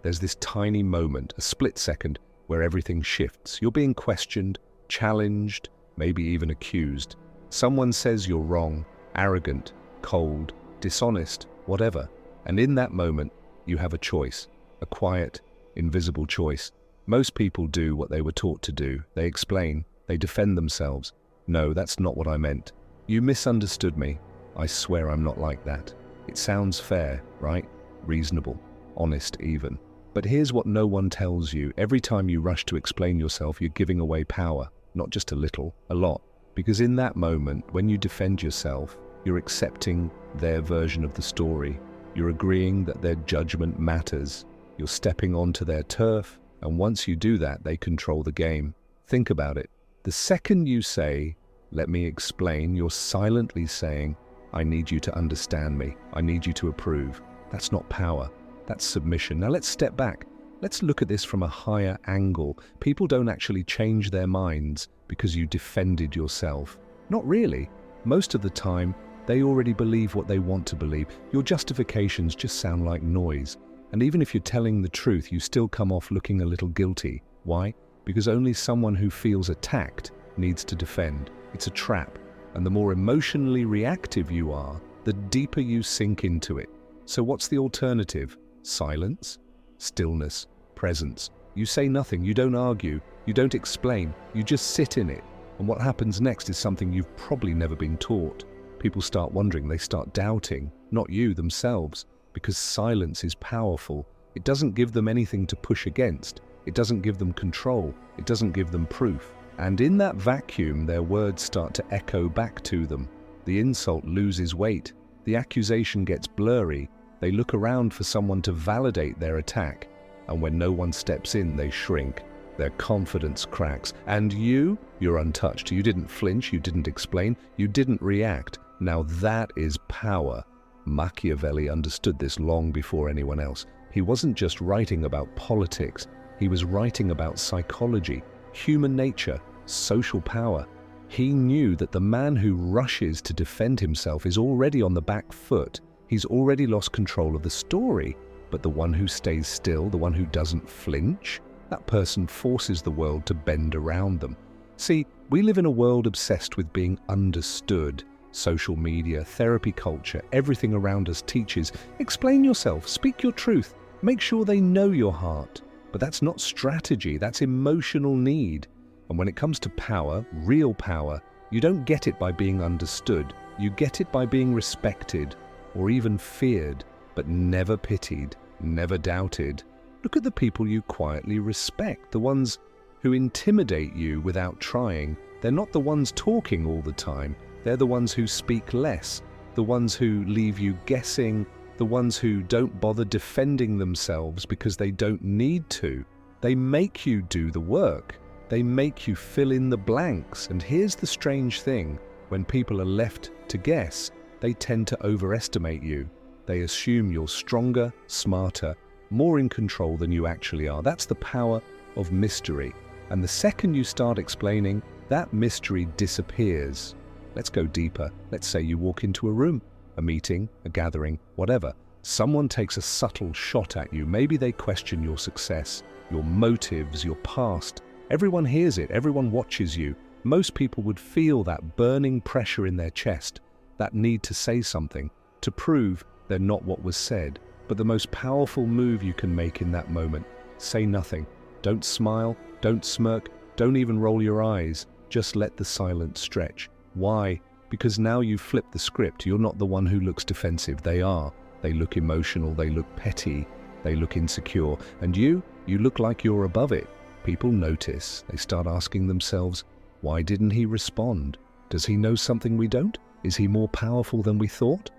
There's this tiny moment, a split second, where everything shifts. You're being questioned, challenged, maybe even accused. Someone says you're wrong, arrogant, cold, dishonest, whatever. And in that moment, you have a choice, a quiet, invisible choice. Most people do what they were taught to do. They explain, they defend themselves. No, that's not what I meant. You misunderstood me. I swear I'm not like that. It sounds fair, right? Reasonable, honest even. But here's what no one tells you. Every time you rush to explain yourself, you're giving away power. Not just a little, a lot. Because in that moment, when you defend yourself, you're accepting their version of the story. You're agreeing that their judgment matters. You're stepping onto their turf, and once you do that, they control the game. Think about it. The second you say, "Let me explain," you're silently saying, "I need you to understand me. I need you to approve." That's not power. That's submission. Now let's step back. Let's look at this from a higher angle. People don't actually change their minds because you defended yourself. Not really. Most of the time, they already believe what they want to believe. Your justifications just sound like noise. And even if you're telling the truth, you still come off looking a little guilty. Why? Because only someone who feels attacked needs to defend. It's a trap. And the more emotionally reactive you are, the deeper you sink into it. So what's the alternative? Silence, stillness, presence. You say nothing, you don't argue, you don't explain, you just sit in it. And what happens next is something you've probably never been taught. People start wondering, they start doubting, not you, themselves, because silence is powerful. It doesn't give them anything to push against. It doesn't give them control. It doesn't give them proof. And in that vacuum, their words start to echo back to them. The insult loses weight. The accusation gets blurry. They look around for someone to validate their attack. And when no one steps in, they shrink. Their confidence cracks. And you're untouched. You didn't flinch. You didn't explain. You didn't react. Now that is power. Machiavelli understood this long before anyone else. He wasn't just writing about politics. He was writing about psychology, human nature, social power. He knew that the man who rushes to defend himself is already on the back foot. He's already lost control of the story. But the one who stays still, the one who doesn't flinch, that person forces the world to bend around them. See, we live in a world obsessed with being understood. Social media, therapy culture, everything around us teaches, explain yourself, speak your truth, make sure they know your heart. But that's not strategy, that's emotional need. And when it comes to power, real power, you don't get it by being understood. You get it by being respected, or even feared, but never pitied, never doubted. Look at the people you quietly respect, the ones who intimidate you without trying. They're not the ones talking all the time. They're the ones who speak less, the ones who leave you guessing, the ones who don't bother defending themselves because they don't need to. They make you do the work. They make you fill in the blanks. And here's the strange thing. When people are left to guess, they tend to overestimate you. They assume you're stronger, smarter, more in control than you actually are. That's the power of mystery. And the second you start explaining, that mystery disappears. Let's go deeper. Let's say you walk into a room, a meeting, a gathering, whatever. Someone takes a subtle shot at you. Maybe they question your success, your motives, your past. Everyone hears it. Everyone watches you. Most people would feel that burning pressure in their chest, that need to say something, to prove they're not what was said. But the most powerful move you can make in that moment, say nothing. Don't smile, don't smirk, don't even roll your eyes. Just let the silence stretch. Why? Because now you've flipped the script. You're not the one who looks defensive. They are. They look emotional. They look petty. They look insecure. And you look like you're above it. People notice. They start asking themselves, why didn't he respond? Does he know something we don't? Is he more powerful than we thought?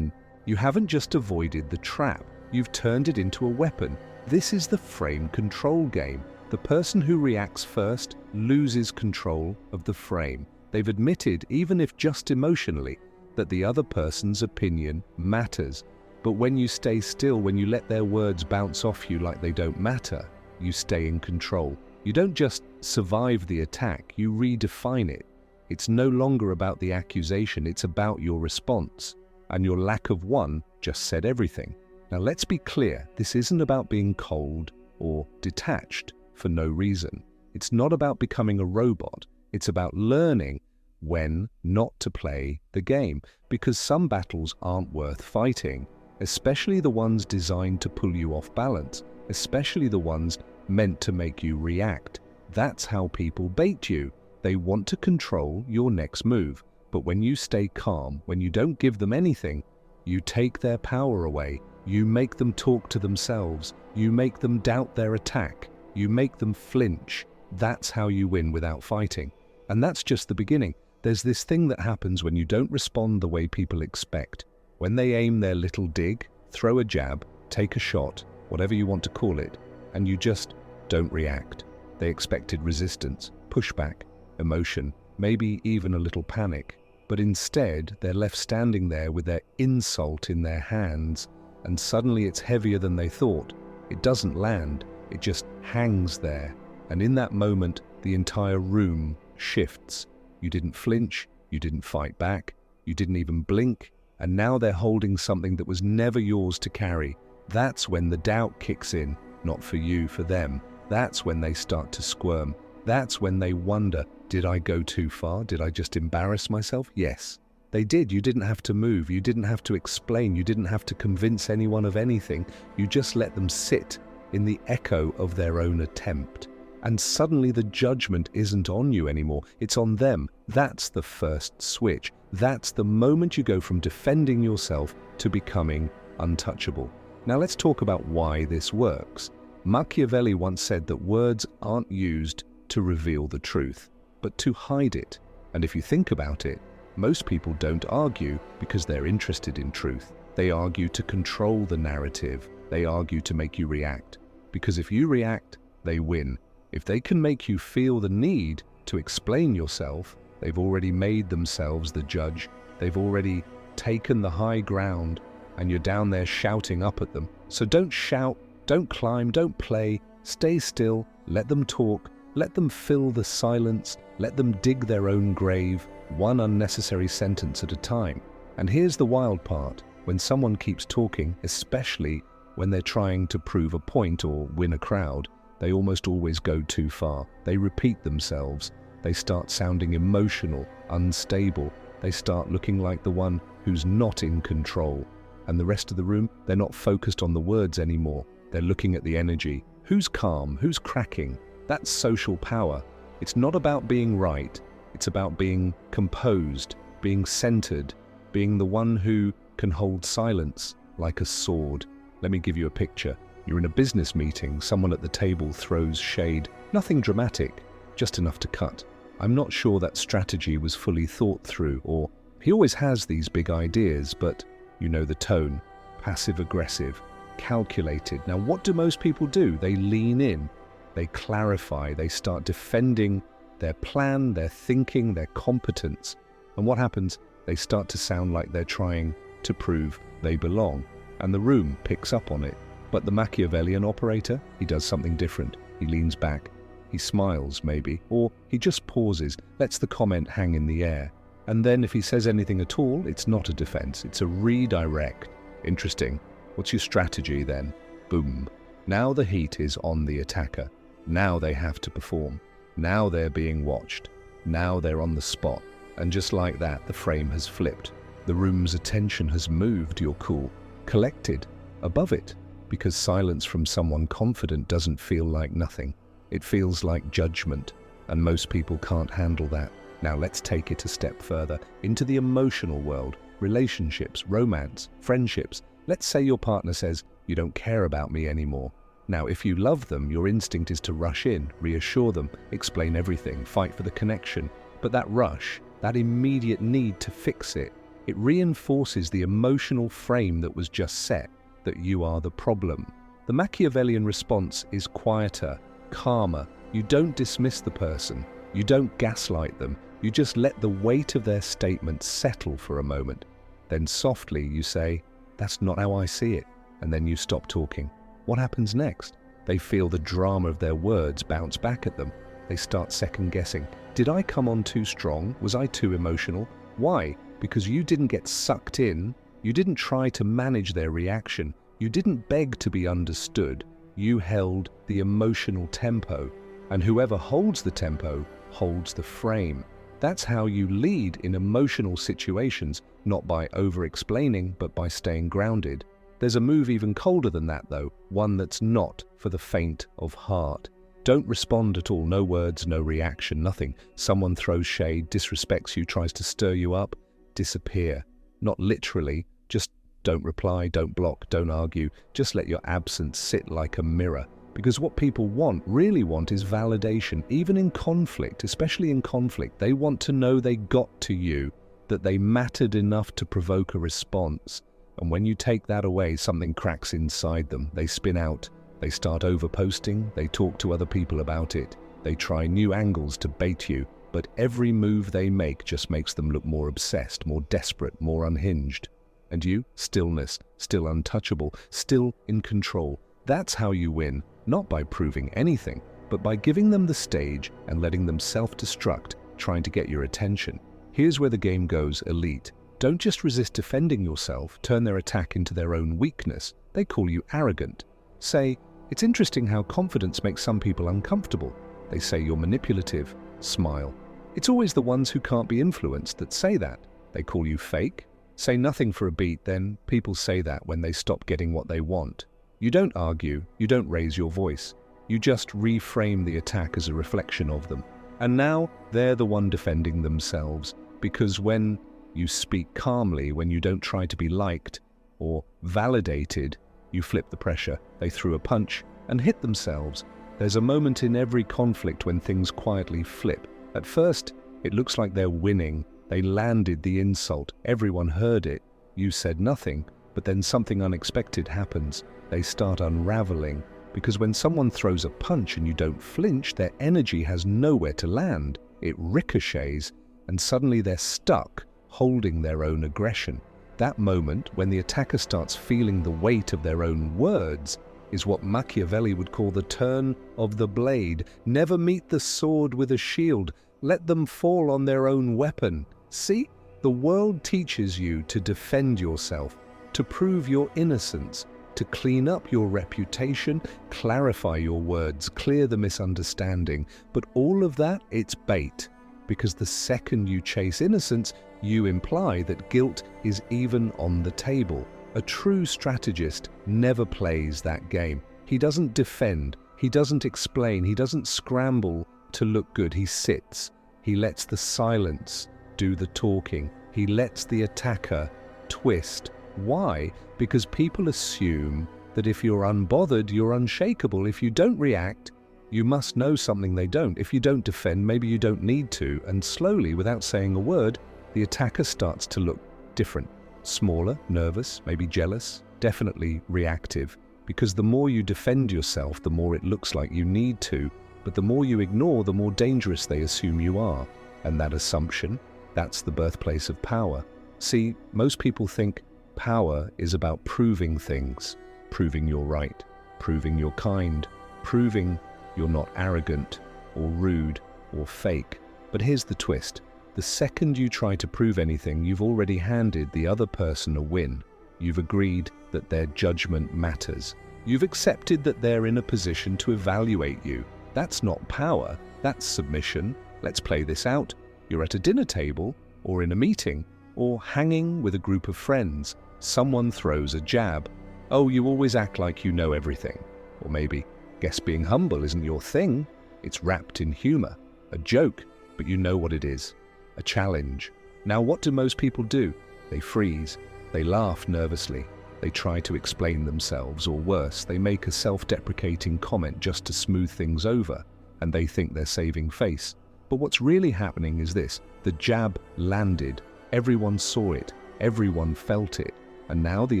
You haven't just avoided the trap. You've turned it into a weapon. This is the frame control game. The person who reacts first loses control of the frame. They've admitted, even if just emotionally, that the other person's opinion matters. But when you stay still, when you let their words bounce off you like they don't matter, you stay in control. You don't just survive the attack, you redefine it. It's no longer about the accusation, it's about your response. And your lack of one just said everything. Now let's be clear, this isn't about being cold or detached for no reason. It's not about becoming a robot. It's about learning when not to play the game, because some battles aren't worth fighting, especially the ones designed to pull you off balance, especially the ones meant to make you react. That's how people bait you. They want to control your next move. But when you stay calm, when you don't give them anything, you take their power away. You make them talk to themselves. You make them doubt their attack. You make them flinch. That's how you win without fighting. And that's just the beginning. There's this thing that happens when you don't respond the way people expect. When they aim their little dig, throw a jab, take a shot, whatever you want to call it, and you just don't react. They expected resistance, pushback, emotion, maybe even a little panic. But instead, they're left standing there with their insult in their hands, and suddenly it's heavier than they thought. It doesn't land, it just hangs there. And in that moment, the entire room shifts. You didn't flinch, you didn't fight back, you didn't even blink, and now they're holding something that was never yours to carry. That's when the doubt kicks in, not for you, for them. That's when they start to squirm. That's when they wonder, did I go too far? Did I just embarrass myself? Yes, they did. You didn't have to move. You didn't have to explain. You didn't have to convince anyone of anything. You just let them sit in the echo of their own attempt. And suddenly the judgment isn't on you anymore. It's on them. That's the first switch. That's the moment you go from defending yourself to becoming untouchable. Now let's talk about why this works. Machiavelli once said that words aren't used to reveal the truth, but to hide it. And if you think about it, most people don't argue because they're interested in truth. They argue to control the narrative. They argue to make you react. Because if you react, they win. If they can make you feel the need to explain yourself, they've already made themselves the judge. They've already taken the high ground, and you're down there shouting up at them. So don't shout, don't climb, don't play. Stay still, let them talk, let them fill the silence, let them dig their own grave, one unnecessary sentence at a time. And here's the wild part. When someone keeps talking, especially when they're trying to prove a point or win a crowd, they almost always go too far. They repeat themselves. They start sounding emotional, unstable. They start looking like the one who's not in control. And the rest of the room, they're not focused on the words anymore. They're looking at the energy. Who's calm? Who's cracking? That's social power. It's not about being right. It's about being composed, being centered, being the one who can hold silence like a sword. Let me give you a picture. You're in a business meeting, someone at the table throws shade. Nothing dramatic, just enough to cut. I'm not sure that strategy was fully thought through, or he always has these big ideas, but you know the tone, passive-aggressive, calculated. Now what do most people do? They lean in, they clarify, they start defending their plan, their thinking, their competence. And what happens? They start to sound like they're trying to prove they belong, and the room picks up on it. But the Machiavellian operator, he does something different. He leans back, he smiles maybe, or he just pauses, lets the comment hang in the air. And then if he says anything at all, it's not a defense, it's a redirect. Interesting. What's your strategy then? Boom. Now the heat is on the attacker. Now they have to perform. Now they're being watched. Now they're on the spot. And just like that, the frame has flipped. The room's attention has moved, you're cool, collected, above it. Because silence from someone confident doesn't feel like nothing. It feels like judgment, and most people can't handle that. Now let's take it a step further into the emotional world, relationships, romance, friendships. Let's say your partner says, "You don't care about me anymore." Now, if you love them, your instinct is to rush in, reassure them, explain everything, fight for the connection. But that rush, that immediate need to fix it, it reinforces the emotional frame that was just set, that you are the problem. The Machiavellian response is quieter, calmer. You don't dismiss the person. You don't gaslight them. You just let the weight of their statement settle for a moment. Then softly you say, "That's not how I see it." And then you stop talking. What happens next? They feel the drama of their words bounce back at them. They start second-guessing. Did I come on too strong? Was I too emotional? Why? Because you didn't get sucked in. You didn't try to manage their reaction. You didn't beg to be understood. You held the emotional tempo, and whoever holds the tempo holds the frame. That's how you lead in emotional situations, not by over-explaining, but by staying grounded. There's a move even colder than that, though, one that's not for the faint of heart. Don't respond at all, no words, no reaction, nothing. Someone throws shade, disrespects you, tries to stir you up, disappear. Not literally, just don't reply, don't block, don't argue. Just let your absence sit like a mirror. Because what people really want is validation, even in conflict, especially in conflict. They want to know they got to you, that they mattered enough to provoke a response. And when you take that away, something cracks inside them. They spin out. They start overposting. They talk to other people about it. They try new angles to bait you. But every move they make just makes them look more obsessed, more desperate, more unhinged. And you? Stillness, still untouchable, still in control. That's how you win, not by proving anything, but by giving them the stage and letting them self-destruct, trying to get your attention. Here's where the game goes elite. Don't just resist defending yourself, turn their attack into their own weakness. They call you arrogant. Say, it's interesting how confidence makes some people uncomfortable. They say you're manipulative. Smile. It's always the ones who can't be influenced that say that. They call you fake. Say nothing for a beat, then people say that when they stop getting what they want. You don't argue, you don't raise your voice. You just reframe the attack as a reflection of them. And now they're the one defending themselves, because when you speak calmly, when you don't try to be liked or validated, you flip the pressure. They threw a punch and hit themselves. There's a moment in every conflict when things quietly flip. At first, it looks like they're winning. They landed the insult. Everyone heard it. You said nothing, but then something unexpected happens. They start unraveling, because when someone throws a punch and you don't flinch, their energy has nowhere to land. It ricochets, and suddenly they're stuck, holding their own aggression. That moment, when the attacker starts feeling the weight of their own words, is what Machiavelli would call the turn of the blade. Never meet the sword with a shield. Let them fall on their own weapon. See? The world teaches you to defend yourself, to prove your innocence, to clean up your reputation, clarify your words, clear the misunderstanding. But all of that, it's bait. Because the second you chase innocence, you imply that guilt is even on the table. A true strategist never plays that game. He doesn't defend, he doesn't explain, he doesn't scramble to look good. He sits. He lets the silence do the talking. He lets the attacker twist. Why? Because people assume that if you're unbothered, you're unshakable. If you don't react, you must know something they don't. If you don't defend, maybe you don't need to. And slowly, without saying a word, the attacker starts to look different. Smaller, nervous, maybe jealous, definitely reactive. Because the more you defend yourself, the more it looks like you need to. But the more you ignore, the more dangerous they assume you are. And that assumption, that's the birthplace of power. See, most people think power is about proving things, proving you're right, proving you're kind, proving you're not arrogant or rude or fake. But here's the twist. The second you try to prove anything, you've already handed the other person a win. You've agreed that their judgment matters. You've accepted that they're in a position to evaluate you. That's not power, that's submission. Let's play this out. You're at a dinner table, or in a meeting, or hanging with a group of friends. Someone throws a jab. Oh, you always act like you know everything. Or maybe, guess being humble isn't your thing. It's wrapped in humor. A joke, but you know what it is. A challenge. Now what do most people do? They freeze. They laugh nervously. They try to explain themselves, or worse, they make a self-deprecating comment just to smooth things over, and they think they're saving face. But what's really happening is this. The jab landed. Everyone saw it. Everyone felt it. And now the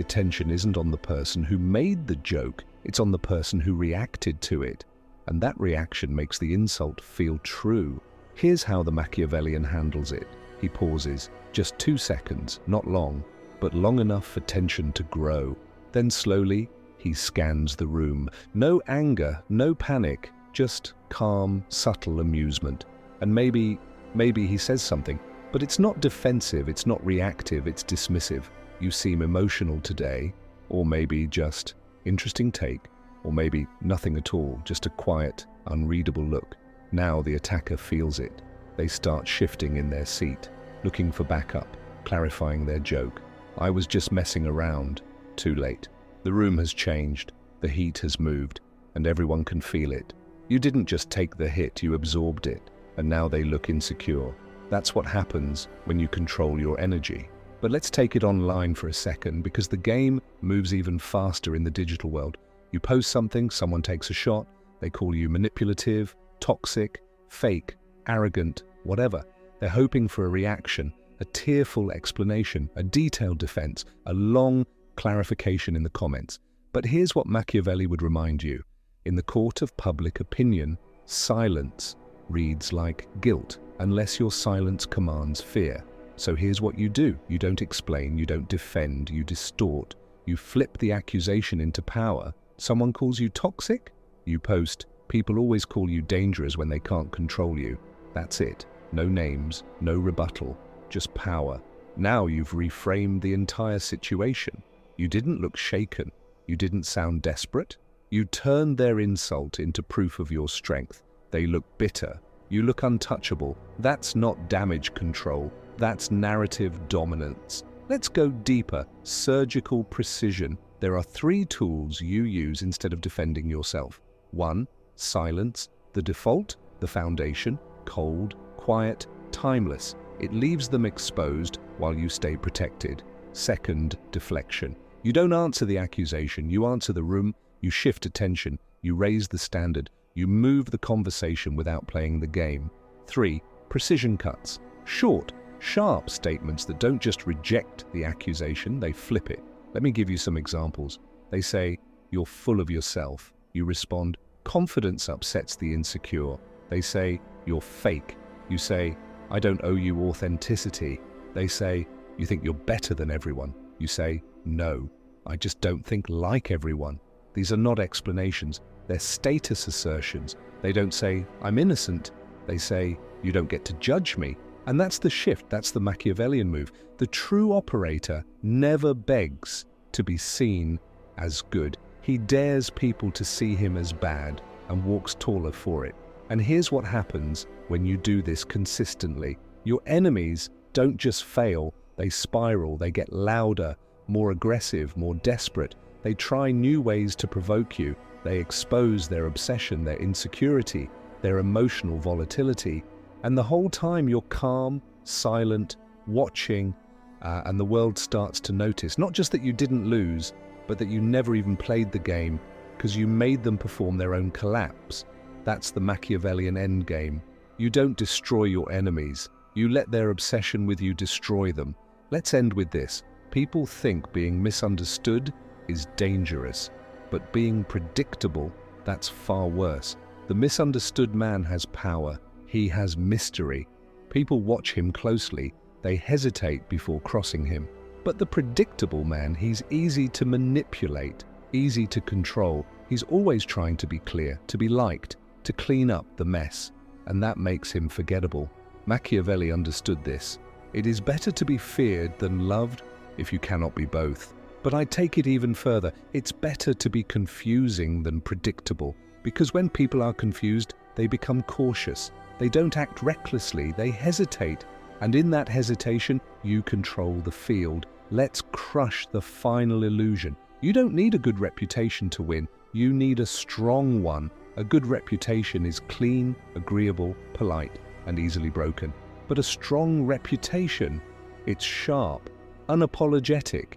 attention isn't on the person who made the joke, it's on the person who reacted to it. And that reaction makes the insult feel true. Here's how the Machiavellian handles it. He pauses, just 2 seconds, not long, but long enough for tension to grow. Then slowly, he scans the room. No anger, no panic, just calm, subtle amusement. And maybe he says something, but it's not defensive, it's not reactive, it's dismissive. You seem emotional today. or maybe just interesting take, or maybe nothing at all, just a quiet, unreadable look. Now the attacker feels it. They start shifting in their seat, looking for backup, clarifying their joke. I was just messing around. Too late. The room has changed, the heat has moved, and everyone can feel it. You didn't just take the hit, you absorbed it, and now they look insecure. That's what happens when you control your energy. But let's take it online for a second, because the game moves even faster in the digital world. You post something, someone takes a shot, they call you manipulative, toxic, fake, arrogant, whatever. They're hoping for a reaction, a tearful explanation, a detailed defense, a long clarification in the comments. But here's what Machiavelli would remind you. In the court of public opinion, silence reads like guilt, unless your silence commands fear. So here's what you do. You don't explain, you don't defend, you distort. You flip the accusation into power. Someone calls you toxic? You post, people always call you dangerous when they can't control you. That's it. No names, no rebuttal, just power. Now you've reframed the entire situation. You didn't look shaken. You didn't sound desperate. You turned their insult into proof of your strength. They look bitter. You look untouchable. That's not damage control. That's narrative dominance. Let's go deeper. Surgical precision. There are 3 tools you use instead of defending yourself. 1. Silence. The default, the foundation, cold, quiet, timeless. It leaves them exposed while you stay protected. 2nd, deflection. You don't answer the accusation, you answer the room, you shift attention, you raise the standard, you move the conversation without playing the game. 3, precision cuts. Short, sharp statements that don't just reject the accusation, they flip it. Let me give you some examples. They say, "You're full of yourself." You respond, "Confidence upsets the insecure." They say, "You're fake." You say, "I don't owe you authenticity." They say, "You think you're better than everyone." You say, "No, I just don't think like everyone." These are not explanations, they're status assertions. They don't say, "I'm innocent." They say, "You don't get to judge me." And that's the shift, that's the Machiavellian move. The true operator never begs to be seen as good. He dares people to see him as bad and walks taller for it. And here's what happens when you do this consistently. Your enemies don't just fail, they spiral, they get louder, more aggressive, more desperate. They try new ways to provoke you. They expose their obsession, their insecurity, their emotional volatility. And the whole time you're calm, silent, watching, and the world starts to notice, not just that you didn't lose, but that you never even played the game because you made them perform their own collapse. That's the Machiavellian endgame. You don't destroy your enemies. You let their obsession with you destroy them. Let's end with this. People think being misunderstood is dangerous, but being predictable, that's far worse. The misunderstood man has power. He has mystery. People watch him closely. They hesitate before crossing him. But the predictable man, he's easy to manipulate, easy to control. He's always trying to be clear, to be liked, to clean up the mess. And that makes him forgettable. Machiavelli understood this. It is better to be feared than loved if you cannot be both. But I take it even further. It's better to be confusing than predictable, because when people are confused, they become cautious. They don't act recklessly, they hesitate. And in that hesitation, you control the field. Let's crush the final illusion. You don't need a good reputation to win. You need a strong one. A good reputation is clean, agreeable, polite, and easily broken. But a strong reputation, it's sharp, unapologetic.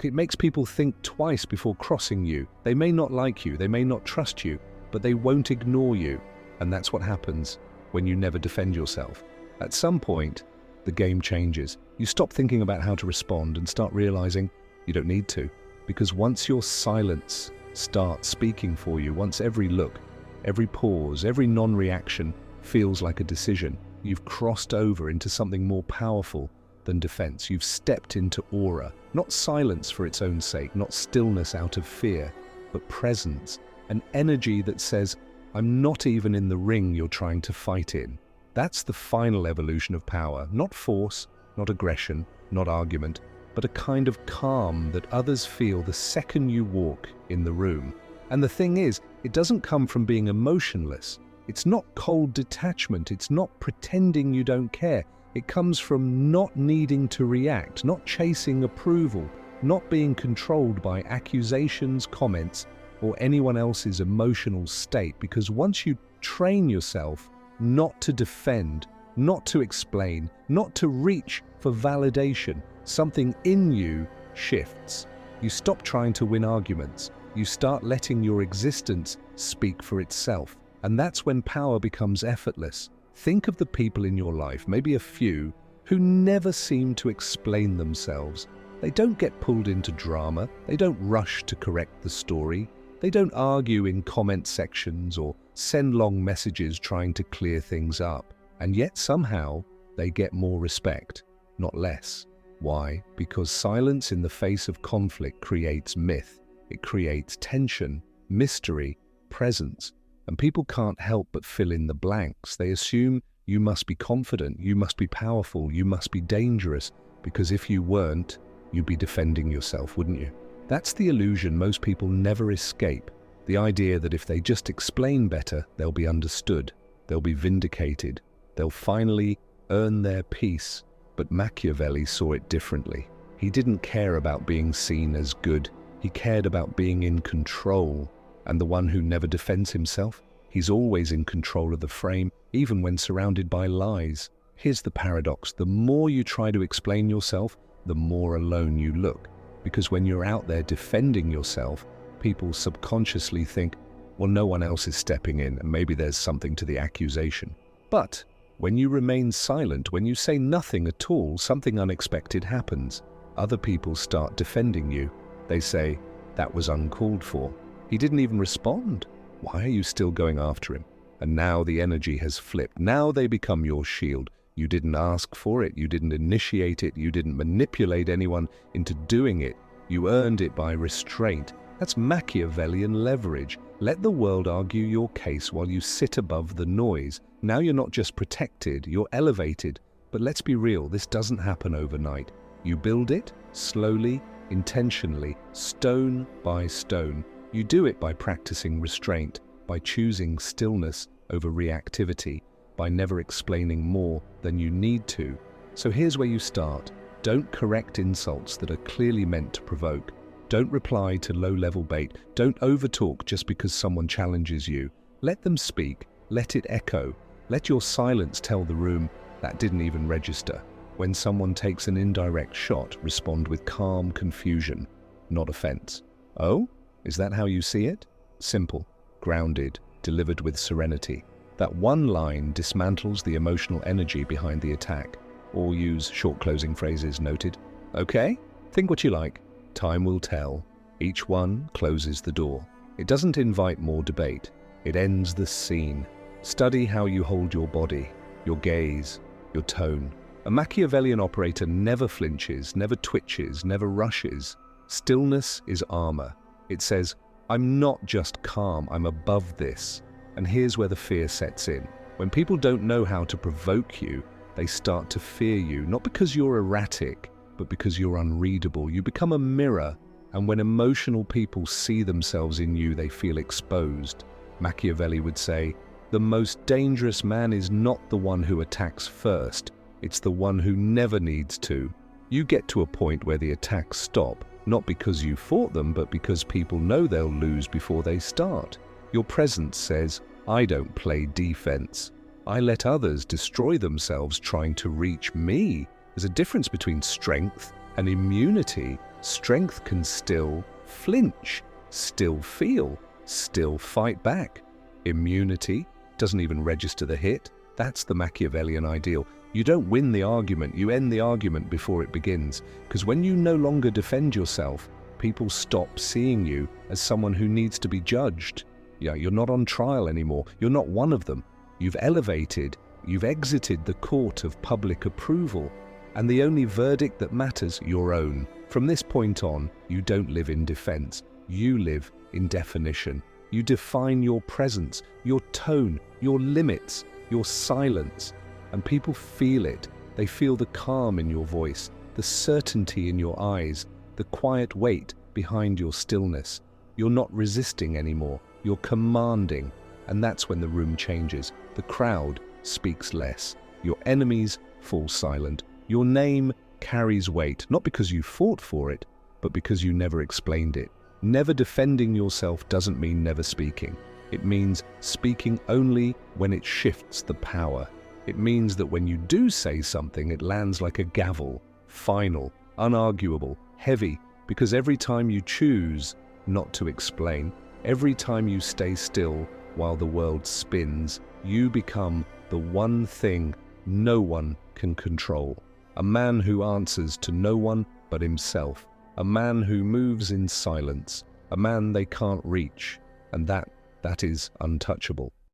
It makes people think twice before crossing you. They may not like you, they may not trust you, but they won't ignore you. And that's what happens when you never defend yourself. At some point, the game changes. You stop thinking about how to respond and start realizing you don't need to. Because once your silence starts speaking for you, once every look, every pause, every non-reaction feels like a decision, you've crossed over into something more powerful than defense. You've stepped into aura, not silence for its own sake, not stillness out of fear, but presence, an energy that says, I'm not even in the ring you're trying to fight in. That's the final evolution of power, not force, not aggression, not argument, but a kind of calm that others feel the second you walk in the room. And the thing is, it doesn't come from being emotionless. It's not cold detachment. It's not pretending you don't care. It comes from not needing to react, not chasing approval, not being controlled by accusations, comments, or anyone else's emotional state. Because once you train yourself not to defend, not to explain, not to reach for validation, something in you shifts. You stop trying to win arguments. You start letting your existence speak for itself. And that's when power becomes effortless. Think of the people in your life, maybe a few, who never seem to explain themselves. They don't get pulled into drama. They don't rush to correct the story. They don't argue in comment sections or send long messages trying to clear things up. And yet somehow they get more respect, not less. Why? Because silence in the face of conflict creates myth. It creates tension, mystery, presence. And people can't help but fill in the blanks. They assume you must be confident, you must be powerful, you must be dangerous, because if you weren't, you'd be defending yourself, wouldn't you? That's the illusion most people never escape. The idea that if they just explain better, they'll be understood, they'll be vindicated, they'll finally earn their peace. But Machiavelli saw it differently. He didn't care about being seen as good. He cared about being in control. And the one who never defends himself, he's always in control of the frame, even when surrounded by lies. Here's the paradox. The more you try to explain yourself, the more alone you look. Because when you're out there defending yourself, people subconsciously think, well, no one else is stepping in, and maybe there's something to the accusation. But when you remain silent, when you say nothing at all, something unexpected happens. Other people start defending you. They say, that was uncalled for. He didn't even respond. Why are you still going after him? And now the energy has flipped. Now they become your shield. You didn't ask for it. You didn't initiate it. You didn't manipulate anyone into doing it. You earned it by restraint. That's Machiavellian leverage. Let the world argue your case while you sit above the noise. Now you're not just protected, you're elevated. But let's be real, this doesn't happen overnight. You build it slowly, intentionally, stone by stone. You do it by practicing restraint, by choosing stillness over reactivity, by never explaining more than you need to. So here's where you start. Don't correct insults that are clearly meant to provoke. Don't reply to low-level bait. Don't overtalk just because someone challenges you. Let them speak. Let it echo. Let your silence tell the room that didn't even register. When someone takes an indirect shot, respond with calm confusion, not offense. Oh? Is that how you see it? Simple, grounded, delivered with serenity. That one line dismantles the emotional energy behind the attack. Or use short closing phrases noted. Okay? Think what you like. Time will tell. Each one closes the door. It doesn't invite more debate. It ends the scene. Study how you hold your body, your gaze, your tone. A Machiavellian operator never flinches, never twitches, never rushes. Stillness is armor. It says, I'm not just calm, I'm above this. And here's where the fear sets in. When people don't know how to provoke you, they start to fear you, not because you're erratic, but because you're unreadable. You become a mirror, and when emotional people see themselves in you, they feel exposed. Machiavelli would say, the most dangerous man is not the one who attacks first, it's the one who never needs to. You get to a point where the attacks stop, not because you fought them, but because people know they'll lose before they start. Your presence says, I don't play defense. I let others destroy themselves trying to reach me. There's a difference between strength and immunity. Strength can still flinch, still feel, still fight back. Immunity doesn't even register the hit. That's the Machiavellian ideal. You don't win the argument, you end the argument before it begins. Because when you no longer defend yourself, people stop seeing you as someone who needs to be judged. Yeah, you're not on trial anymore. You're not one of them. You've elevated, you've exited the court of public approval. And the only verdict that matters, your own. From this point on, you don't live in defense. You live in definition. You define your presence, your tone, your limits, your silence. And people feel it. They feel the calm in your voice. the certainty in your eyes, the quiet weight behind your stillness. You're not resisting anymore, you're commanding. And that's when the room changes. The crowd speaks less. Your enemies fall silent. Your name carries weight, not because you fought for it, but because you never explained it. Never defending yourself doesn't mean never speaking. It means speaking only when it shifts the power. It means that when you do say something, it lands like a gavel, final, unarguable, heavy, because every time you choose not to explain, every time you stay still while the world spins, you become the one thing no one can control. A man who answers to no one but himself. A man who moves in silence. A man they can't reach. And that is untouchable.